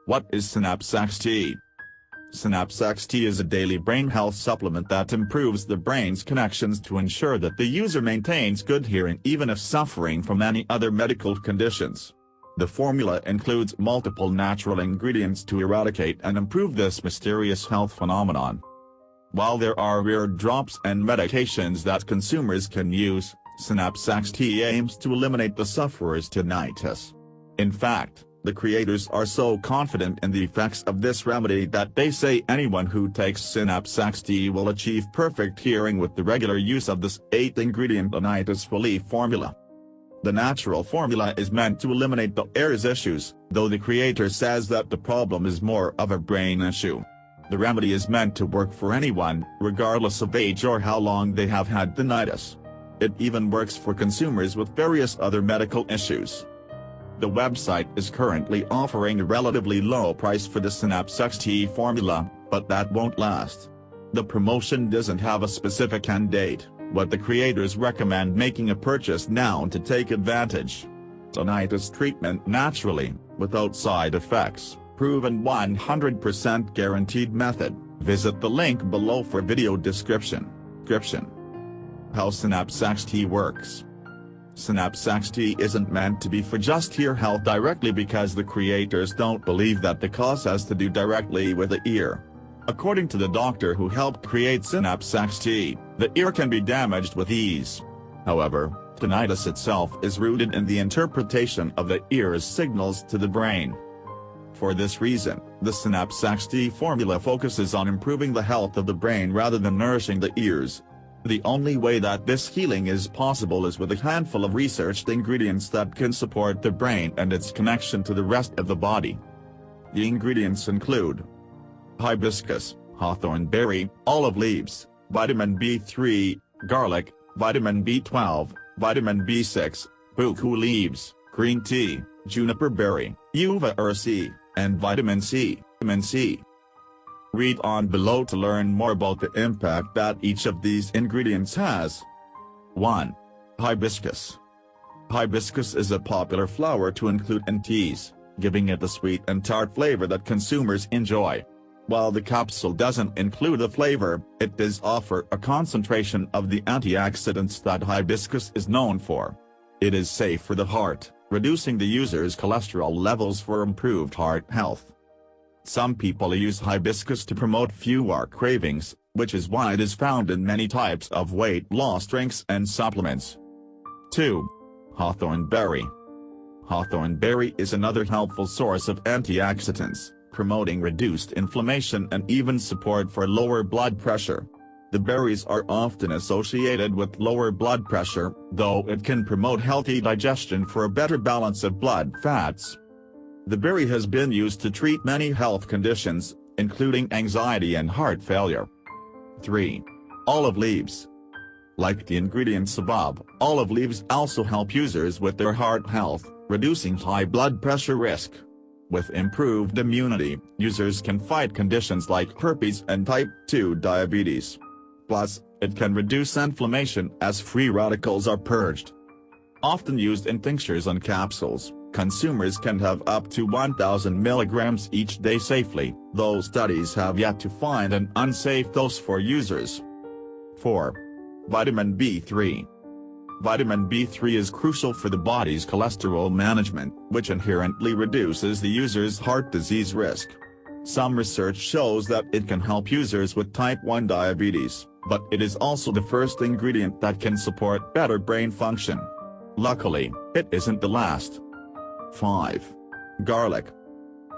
What is Synapse XT? Synapse XT is a daily brain health supplement that improves the brain's connections to ensure that the user maintains good hearing even if suffering from any other medical conditions. The formula includes multiple natural ingredients to eradicate and improve this mysterious health phenomenon. While there are rare drops and medications that consumers can use, Synapse XT aims to eliminate the sufferer's tinnitus. In fact, the creators are so confident in the effects of this remedy that they say anyone who takes Synapse XT will achieve perfect hearing with the regular use of this 8-ingredient tinnitus relief formula. The natural formula is meant to eliminate the ear's issues, though the creator says that the problem is more of a brain issue. The remedy is meant to work for anyone, regardless of age or how long they have had tinnitus. It even works for consumers with various other medical issues. The website is currently offering a relatively low price for the Synapse XT formula, but that won't last. The promotion doesn't have a specific end date, but the creators recommend making a purchase now to take advantage. Tinnitus treatment naturally, without side effects, proven 100% guaranteed method. Visit the link below for video description. How Synapse XT works. Synapse XT isn't meant to be for just ear health directly because the creators don't believe that the cause has to do directly with the ear. According to the doctor who helped create Synapse XT, the ear can be damaged with ease. However, tinnitus itself is rooted in the interpretation of the ear's signals to the brain. For this reason, the Synapse XT formula focuses on improving the health of the brain rather than nourishing the ears. The only way that this healing is possible is with a handful of researched ingredients that can support the brain and its connection to the rest of the body. The ingredients include hibiscus, hawthorn berry, olive leaves, vitamin B3, garlic, vitamin B12, vitamin B6, buku leaves, green tea, juniper berry, uva ursi, and vitamin C. Read on below to learn more about the impact that each of these ingredients has. 1. Hibiscus. Hibiscus is a popular flower to include in teas, giving it the sweet and tart flavor that consumers enjoy. While the capsule doesn't include a flavor, it does offer a concentration of the antioxidants that hibiscus is known for. It is safe for the heart, reducing the user's cholesterol levels for improved heart health. Some people use hibiscus to promote fewer cravings, which is why it is found in many types of weight loss drinks and supplements. 2. Hawthorn berry. Hawthorn berry is another helpful source of antioxidants, promoting reduced inflammation and even support for lower blood pressure. The berries are often associated with lower blood pressure, though it can promote healthy digestion for a better balance of blood fats. The berry has been used to treat many health conditions, including anxiety and heart failure. 3. Olive leaves. Like the ingredients above, olive leaves also help users with their heart health, reducing high blood pressure risk. With improved immunity, users can fight conditions like herpes and type 2 diabetes. Plus, it can reduce inflammation as free radicals are purged. Often used in tinctures and capsules, consumers can have up to 1,000 milligrams each day safely, though studies have yet to find an unsafe dose for users. 4. Vitamin B3. Vitamin B3 is crucial for the body's cholesterol management, which inherently reduces the user's heart disease risk. Some research shows that it can help users with type 1 diabetes, but it is also the first ingredient that can support better brain function. Luckily, it isn't the last. 5. Garlic.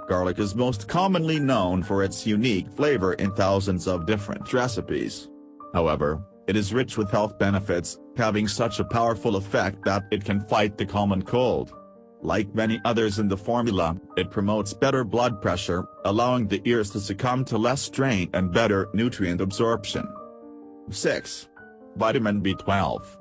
Garlic is most commonly known for its unique flavor in thousands of different recipes. However, it is rich with health benefits, having such a powerful effect that it can fight the common cold. Like many others in the formula, it promotes better blood pressure, allowing the ears to succumb to less strain and better nutrient absorption. 6. Vitamin B12.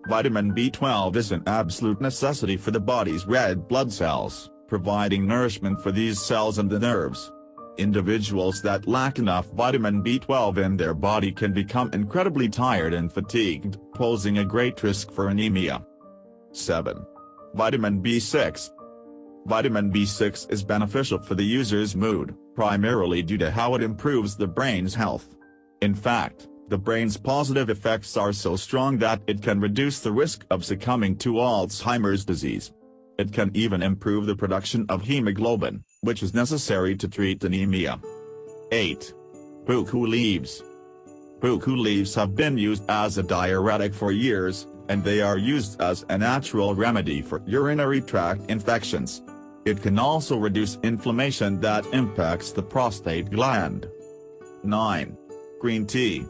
Vitamin B12 is an absolute necessity for the body's red blood cells, providing nourishment for these cells and the nerves. Individuals that lack enough vitamin B12 in their body can become incredibly tired and fatigued, posing a great risk for anemia. 7. Vitamin B6. Vitamin B6 is beneficial for the user's mood, primarily due to how it improves the brain's health. In fact, the brain's positive effects are so strong that it can reduce the risk of succumbing to Alzheimer's disease. It can even improve the production of hemoglobin, which is necessary to treat anemia. 8. Buku leaves. Buku leaves have been used as a diuretic for years, and they are used as a natural remedy for urinary tract infections. It can also reduce inflammation that impacts the prostate gland. 9. Green tea.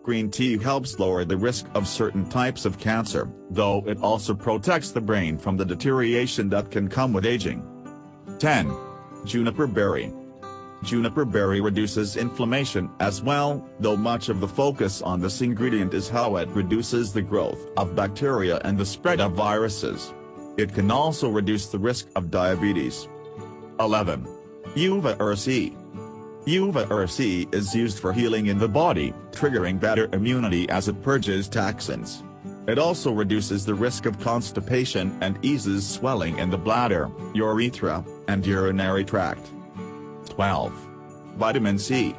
Green tea helps lower the risk of certain types of cancer, though it also protects the brain from the deterioration that can come with aging. 10. Juniper berry. Juniper berry reduces inflammation as well, though much of the focus on this ingredient is how it reduces the growth of bacteria and the spread of viruses. It can also reduce the risk of diabetes. 11. Uva ursi. Uva ursi is used for healing in the body, triggering better immunity as it purges toxins. It also reduces the risk of constipation and eases swelling in the bladder, urethra, and urinary tract. 12. Vitamin C.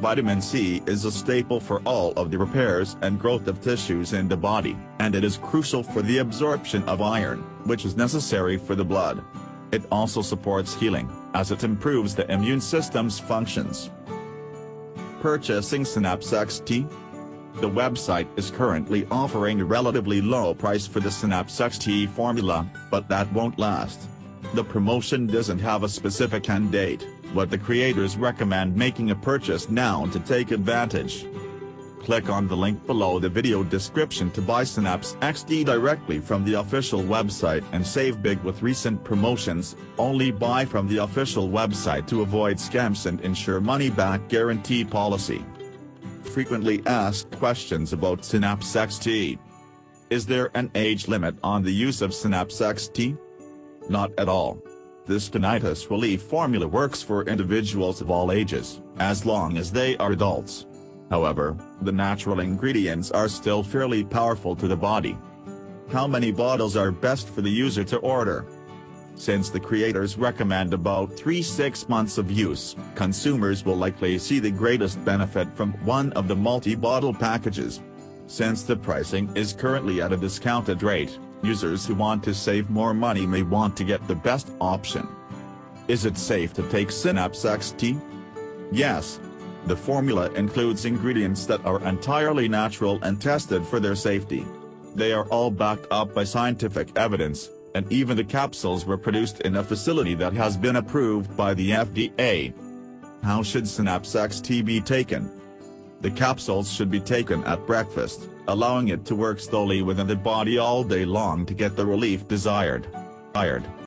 Vitamin C is a staple for all of the repairs and growth of tissues in the body, and it is crucial for the absorption of iron, which is necessary for the blood. It also supports healing, as it improves the immune system's functions. Purchasing Synapse XT? The website is currently offering a relatively low price for the Synapse XT formula, but that won't last. The promotion doesn't have a specific end date, but the creators recommend making a purchase now to take advantage. Click on the link below the video description to buy Synapse XT directly from the official website and save big with recent promotions. Only buy from the official website to avoid scams and ensure money-back guarantee policy. Frequently asked questions about Synapse XT. Is there an age limit on the use of Synapse XT? Not at all. This tinnitus relief formula works for individuals of all ages, as long as they are adults. However, the natural ingredients are still fairly powerful to the body. How many bottles are best for the user to order? Since the creators recommend about 3-6 months of use, consumers will likely see the greatest benefit from one of the multi-bottle packages. Since the pricing is currently at a discounted rate, users who want to save more money may want to get the best option. Is it safe to take Synapse XT? Yes. The formula includes ingredients that are entirely natural and tested for their safety. They are all backed up by scientific evidence, and even the capsules were produced in a facility that has been approved by the FDA. How should Synapse XT be taken? The capsules should be taken at breakfast, allowing it to work slowly within the body all day long to get the relief desired.